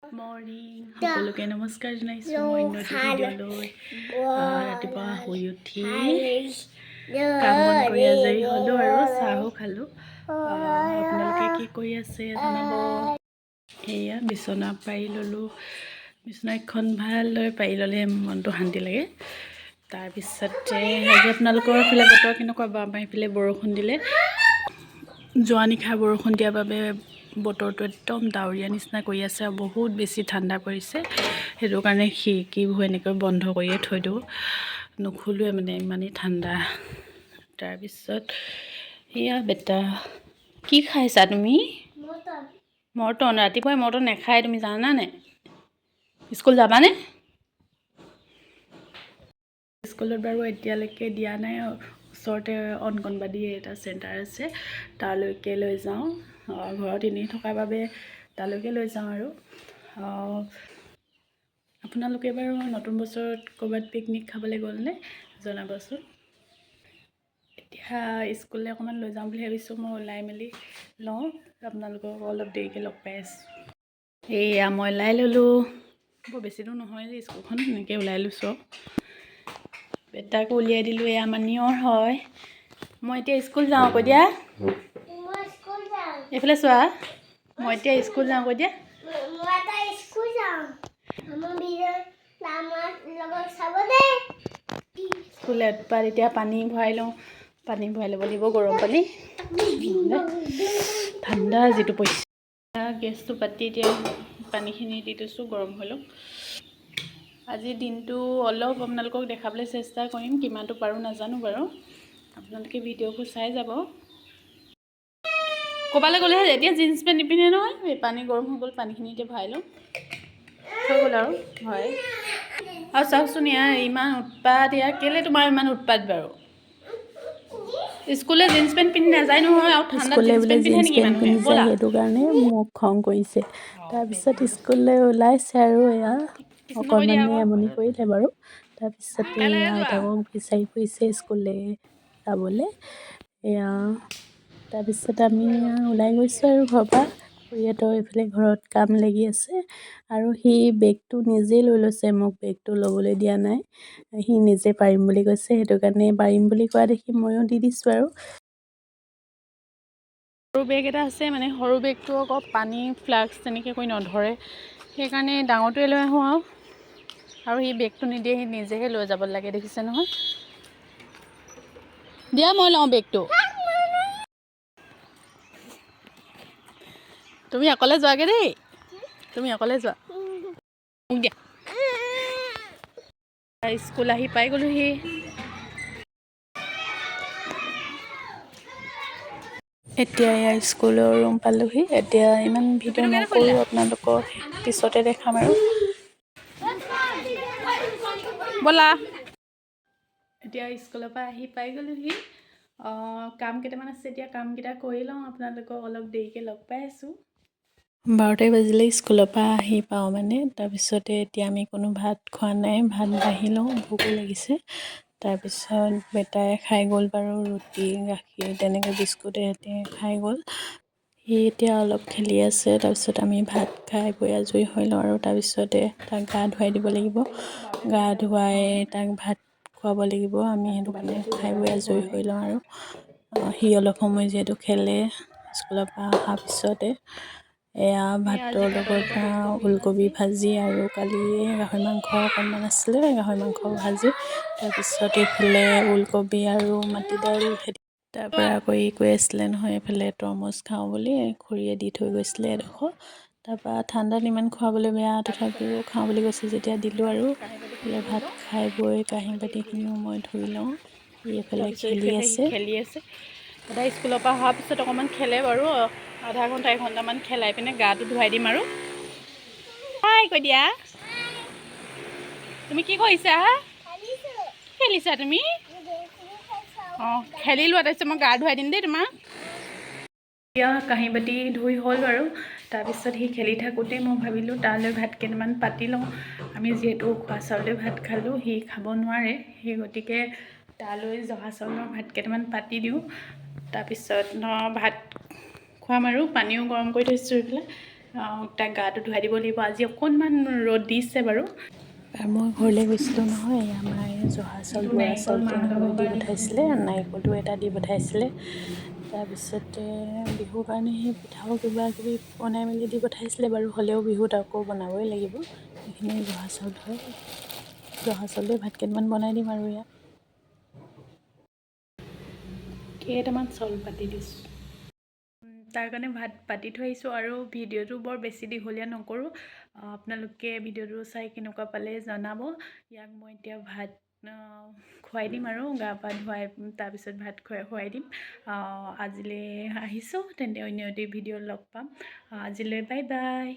Morning সকলোকে নমস্কাৰ জনাইছোঁ। মই নদী ভিডিঅ'লৈ ৰাতিপুৱা শুই উঠি কাম বন কৰি আজৰি হ'লোঁ আৰু চাহো খালোঁ। আপোনালোকে কি কৰি আছে জনাব। এয়া বিচনা পাৰি ল'লোঁ। বিচনা এখন ভালদৰে পাৰি ল'লে মনটো শান্তি লাগে। তাৰপিছতে আজি আপোনালোকৰ ফালে বতৰ কেনেকুৱা বা আমাৰ এইফালে বৰষুণ দিলে। যোৱা নিশা বৰষুণ দিয়াৰ বাবে বতৰটো একদম ডাৱৰীয়া নিচিনা কৰি আছে আৰু বহুত বেছি ঠাণ্ডা পৰিছে। সেইটো কাৰণে খিৰিকীবোৰ এনেকৈ বন্ধ কৰিয়ে থৈ দিওঁ, নুখুলোৱে মানে ইমানেই ঠাণ্ডা। তাৰপিছত এয়া বেটা কি খাইছা তুমি? মৰ্টন। ৰাতিপুৱাই মৰ্টন নাখায়, তুমি জানা নাই? স্কুল যাবানে? স্কুলত বাৰু এতিয়ালৈকে দিয়া নাই। ওচৰতে অংগনবাড়ী এটা চেণ্টাৰ আছে, তালৈকে লৈ যাওঁ। ঘৰত এনেই থকাৰ বাবে তালৈকে লৈ যাওঁ আৰু আপোনালোকে বাৰু নতুন বছৰত ক'ৰবাত পিকনিক খাবলৈ গ'লনে জনাবচোন। এতিয়া স্কুললৈ অকণমান লৈ যাওঁ বুলি ভাবিছোঁ। মই ওলাই মেলি লওঁ, আপোনালোকক অলপ দেৰিকৈ লগ পাই আছোঁ। এয়া মই ওলাই ল'লোঁ। বৰ বেছি দূৰ নহয় যে স্কুলখন, এনেকৈ ওলাই লৈছোঁ। বেটাকো উলিয়াই দিলোঁ। এয়া আমাৰ নিয়ৰ হয়। মই এতিয়া স্কুল যাওঁ কৈ দিয়া। এইফালে চোৱা, মই এতিয়া স্কুল যাওঁ কৈ দিয়া। স্কুলত পাত এতিয়া পানী ভৰাই লওঁ। পানী ভৰাই ল'ব লাগিব, গৰম পানী, ঠাণ্ডা যিটো পৰিছে। গেছটো পাতি এতিয়া পানীখিনি দি দিছোঁ, গৰম হৈ লওক। আজিৰ দিনটো অলপ আপোনালোকক দেখাবলৈ চেষ্টা কৰিম, কিমানটো পাৰোঁ নাজানো বাৰু। আপোনালোকে ভিডিঅ'বোৰ চাই যাব। ক'ৰবালৈ গ'লে এতিয়া জিন্স পেণ্ট নিপিন্ধে নহয়। পানী গৰম হৈ গ'ল, পানীখিনি এতিয়া ভৰাই লওঁ, হৈ গ'ল আৰু হয়। আৰু চাওকচোন ইয়াৰ ইমান উৎপাত। ইয়াৰ কেলৈ তোমাৰ ইমান উৎপাত বাৰু? স্কুলে জিন্স পেণ্ট পিন্ধি নাযায় নহয়, আৰু ঠাণ্ডাত জিন্স পেণ্ট পিন্ধে নেকি মানুহে? ব'লা। সেইটো কাৰণে মোক খং কৰিছে। তাৰপিছত স্কুললৈ ওলাইছে আৰু এয়া অকণমানে আমনি কৰিলে বাৰু। তাৰপিছতে আইতাকক বিচাৰি ফুৰিছে স্কুললৈ যাবলৈ। এয়া তাৰপিছত আমি ওলাই গৈছোঁ আৰু ঘৰৰ পৰা। খুৰীহঁতৰ এইফালে ঘৰত কাম লাগি আছে আৰু সি বেগটো নিজেই লৈ লৈছে। মোক বেগটো ল'বলৈ দিয়া নাই, সি নিজে পাৰিম বুলি কৈছে। সেইটো কাৰণে পাৰিম বুলি কোৱা দেখি ময়ো দি দিছোঁ আৰু। সৰু বেগ এটা আছে, মানে সৰু বেগটো আকৌ পানী ফ্লাক্স তেনেকৈ কৰি নধৰে, সেইকাৰণে ডাঙৰটোৱে লৈ আহোঁ আৰু সি বেগটো নিদিয়ে, সি নিজেহে লৈ যাব লাগে, দেখিছে নহয়। দিয়া মই লওঁ বেগটো। তুমি অকলে যোৱাগৈ দেই, তুমি অকলে যোৱা। মোক দিয়া। স্কুল আহি পাই গ'লোহি। এতিয়া এয়া স্কুলৰ ৰুম পালোহি। এতিয়া ইমান ভিডিঅ' নকৰোঁ, আপোনালোকক পিছতে দেখাম আৰু। ব'লা। এতিয়া স্কুলৰ পৰা আহি পাই গ'লোহি। কাম কেইটামান আছে, এতিয়া কামকেইটা কৰি লওঁ, আপোনালোকক অলপ দেৰিকৈ লগ পাই আছোঁ। 12টা বাজিলে স্কুলৰ পৰা আহি পাওঁ মানে। তাৰপিছতে এতিয়া আমি কোনো ভাত খোৱা নাই, ভাত বাঢ়ি লওঁ, ভোকো লাগিছে। তাৰপিছত বেটাই খাই গ'ল বাৰু, ৰুটি গাখীৰ তেনেকৈ বিস্কুটে সৈতে খাই গ'ল। সি এতিয়া অলপ খেলি আছে। তাৰপিছত আমি ভাত খাই বৈ আজৰি হৈ লওঁ আৰু তাৰপিছতে তাক গা ধুৱাই দিব লাগিব। গা ধুৱাই তাক ভাত খুৱাব লাগিব। আমি সেইটো কাৰণে খাই বৈ আজৰি হৈ লওঁ আৰু সি অলপ সময় যিহেতু খেলে স্কুলৰ পৰা অহাৰ পিছতে। এয়া ভাতৰ লগত ওলকবি ভাজি আৰু কালি গাহৰি মাংস অকণমান আছিলে, গাহৰি মাংস ভাজি। তাৰপিছত এইফালে ওলকবি আৰু মাটি দাইল। তাৰপৰা আকৌ ই কৈ আছিলে নহয় এইফালে তৰমুজ খাওঁ বুলি, খুৰীয়ে দি থৈ গৈছিলে এডোখৰ। তাৰপৰা ঠাণ্ডাত ইমান খুৱাবলৈ বেয়া, তথাপিও খাওঁ বুলি কৈছে যেতিয়া দিলোঁ আৰু। এইফালে ভাত খাই বৈ কাঁহী বাতিখিনিও মই ধুই লওঁ। ই এইফালে খেলি আছে। সদায় স্কুলৰ পৰা অহাৰ পিছত অকণমান খেলে বাৰু, আধা ঘণ্টা এঘণ্টামান খেলাই পিনে গাটো ধুৱাই দিম আৰু। হাই কৈ দিয়া। তুমি কি কৰিছা? খেলিছা তুমি? অঁ খেলি লোৱা, তাৰপিছত মই গা ধুৱাই দিম দেই তোমাক। এতিয়া কাঁহী বাতি ধুই হ'ল বাৰু। তাৰপিছত সি খেলি থাকোঁতেই মই ভাবিলোঁ তালৈ ভাত কেইটামান পাতি লওঁ। আমি যিহেতু উখোৱা চাউলে ভাত খালোঁ, সি খাব নোৱাৰে, সেই গতিকে তালৈ জহা চাউলৰ ভাত কেইটামান পাতি দিওঁ। তাৰপিছত ভাত খুৱাম আৰু পানীও গৰম কৰি থৈছোঁ এইফালে। তাক গাটো ধুৱাই দিব লাগিব। আজি অকণমান ৰ'দ দিছে বাৰু। আৰু মই ঘৰলৈ গৈছিলোঁ নহয়, আমাৰ জহা চাউল, এইটো বৰা নাৰিকল চাউল মাৰ তেনেকৈ ভাগৰ দি পৰা পঠাইছিলে, নাৰিকলো এটা দি পঠাইছিলে। তাৰপিছতে বিহুৰ কাৰণে সেই পিঠাও কিবা কিবি বনাই মেলি দি পঠাইছিলে বাৰু। হ'লেও বিহুত আকৌ বনাবই লাগিব, সেইখিনি জহা চাউল হয়। জহা চাউলে ভাত কেইটামান বনাই দিম আৰু ইয়াত। কেইটামান চাউল পাতি দিছোঁ। তাৰ কাৰণে ভাত পাতি থৈ আহিছোঁ আৰু ভিডিঅ'টো বৰ বেছি দীঘলীয়া নকৰোঁ। আপোনালোকে ভিডিঅ'টো চাই কেনেকুৱা পালে জনাব। ইয়াক মই এতিয়া ভাত খুৱাই দিম আৰু গা পা ধুৱাই তাৰপিছত ভাত খুৱাই দিম। আজিলৈ আহিছোঁ, তেন্তে অন্য এটি ভিডিঅ'ত লগ পাম। আজিলৈ বাই বাই।